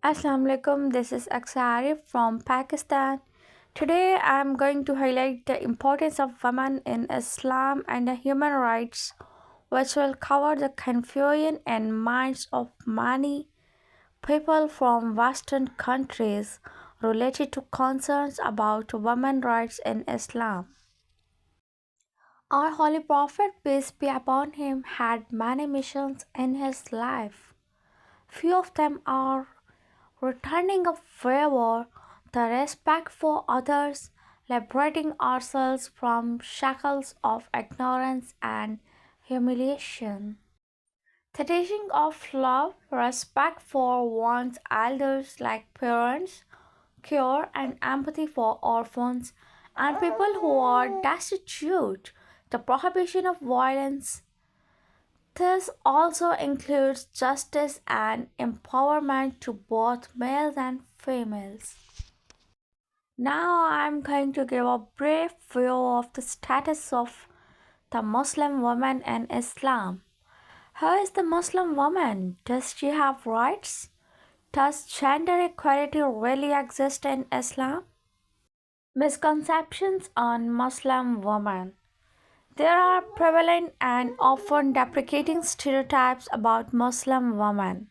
Assalamu alaikum, this is Aksari from Pakistan. Today I am going to highlight the importance of women in Islam and the human rights, which will cover the confusion and minds of many people from Western countries related to concerns about women rights in Islam. Our Holy Prophet, peace be upon him, had many missions in his life. Few of them are returning a favor, the respect for others, liberating ourselves from shackles of ignorance and humiliation. The teaching of love, respect for one's elders like parents, care and empathy for orphans and people who are destitute, the prohibition of violence. This also includes justice and empowerment to both males and females. Now I am going to give a brief view of the status of the Muslim woman in Islam. How is the Muslim woman? Does she have rights? Does gender equality really exist in Islam? Misconceptions on Muslim women. There are prevalent and often deprecating stereotypes about Muslim women.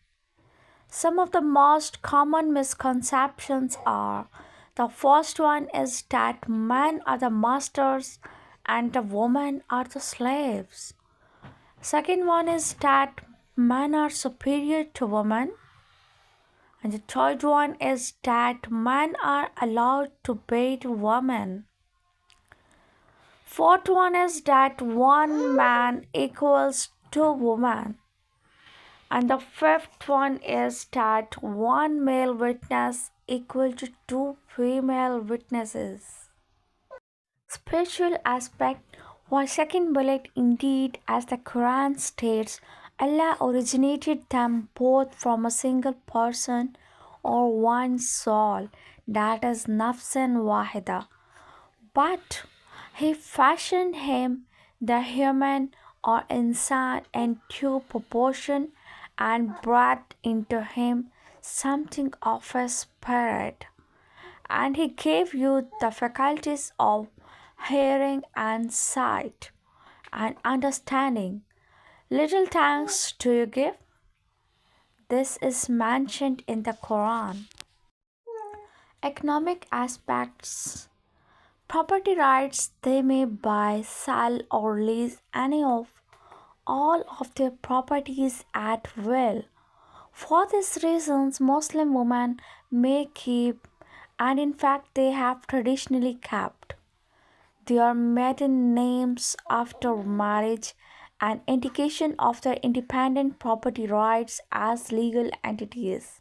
Some of the most common misconceptions are: the first one is that men are the masters and the women are the slaves. Second one is that men are superior to women. And the third one is that men are allowed to beat women. Fourth one is that one man equals two women. And the fifth one is that one male witness equal to two female witnesses. Spiritual aspect. One second bullet, indeed, as the Quran states, Allah originated them both from a single person or one soul, that is nafsan wahida. But he fashioned him, the human or insan, in due proportion and brought into him something of a spirit. And he gave you the faculties of hearing and sight and understanding. Little thanks do you give? This is mentioned in the Quran. Economic aspects. Property rights, they may buy, sell, or lease any of all of their properties at will. For these reasons, Muslim women may keep, and in fact, they have traditionally kept, their maiden names after marriage, an indication of their independent property rights as legal entities.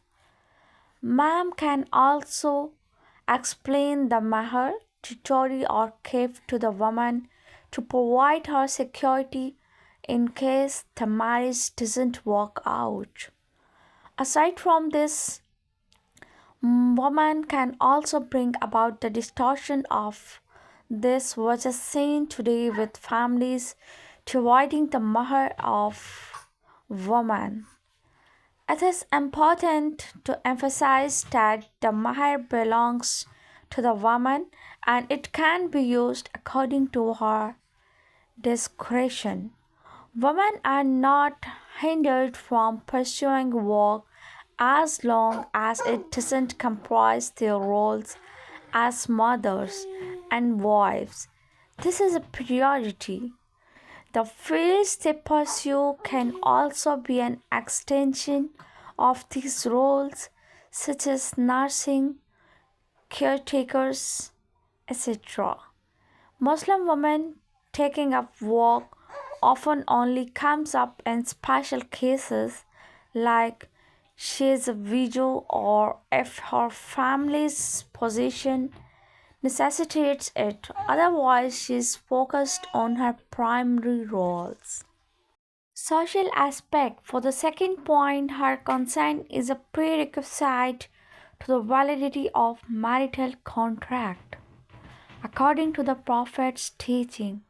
Ma'am can also explain the mahar, tutori or gift to the woman to provide her security in case the marriage doesn't work out. Aside from this, woman can also bring about the distortion of this which is seen today with families dividing the mahar of woman. It is important to emphasize that the mahar belongs to the woman and it can be used according to her discretion. Women are not hindered from pursuing work as long as it doesn't comprise their roles as mothers and wives. This is a priority. The fields they pursue can also be an extension of these roles, such as nursing, caretakers, etc. Muslim women taking up work often only comes up in special cases like she is a widow or if her family's position necessitates it. Otherwise, she is focused on her primary roles. Social aspect. For the second point, her consent is a prerequisite to the validity of marital contract. According to the Prophet's teaching,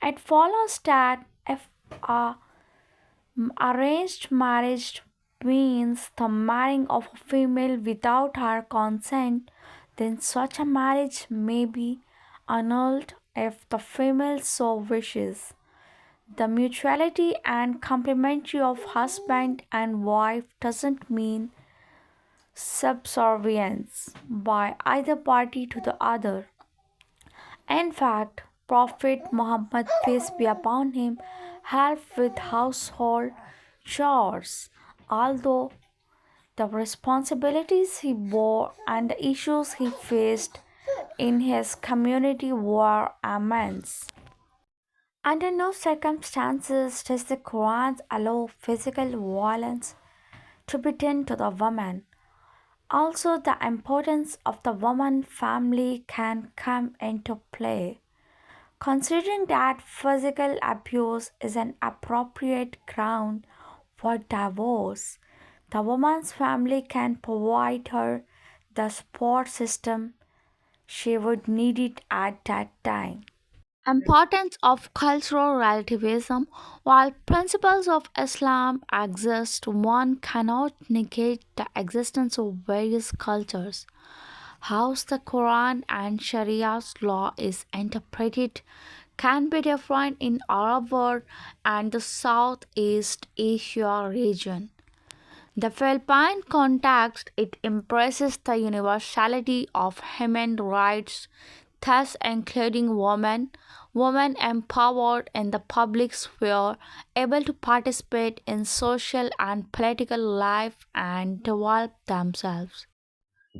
it follows that if a arranged marriage means the marrying of a female without her consent, then such a marriage may be annulled if the female so wishes. The mutuality and complementary of husband and wife doesn't mean subservience by either party to the other. In fact, Prophet Muhammad, peace be upon him, helped with household chores, although the responsibilities he bore and the issues he faced in his community were immense. Under no circumstances does the Quran allow physical violence to be done to the woman. Also, the importance of the woman family can come into play. Considering that physical abuse is an appropriate ground for divorce, the woman's family can provide her the support system she would need it at that time. Importance of cultural relativism. While principles of Islam exist, one cannot negate the existence of various cultures. How the Quran and Sharia's law is interpreted can be different in Arab world and the Southeast Asia region. The Philippine context it embraces the universality of human rights, thus including women empowered in the public sphere, able to participate in social and political life and develop themselves.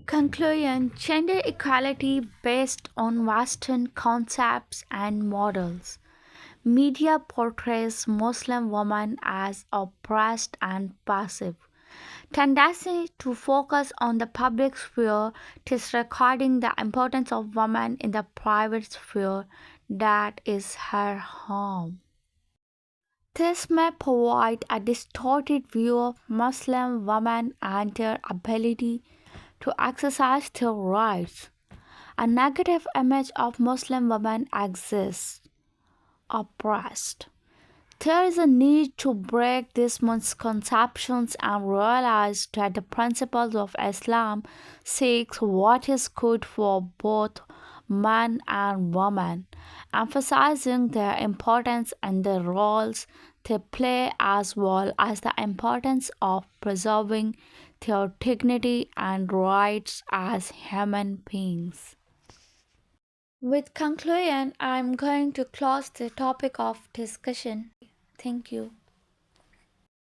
Conclusion. Gender equality based on Western concepts and models. Media portrays Muslim women as oppressed and passive. Tendency to focus on the public sphere, disregarding the importance of women in the private sphere, that is her home. This may provide a distorted view of Muslim women and their ability to exercise their rights. A negative image of Muslim women exists, oppressed. There is a need to break these misconceptions and realize that the principles of Islam seeks what is good for both man and woman, emphasizing their importance and the roles they play as well as the importance of preserving their dignity and rights as human beings. With conclusion, I'm going to close the topic of discussion. Thank you.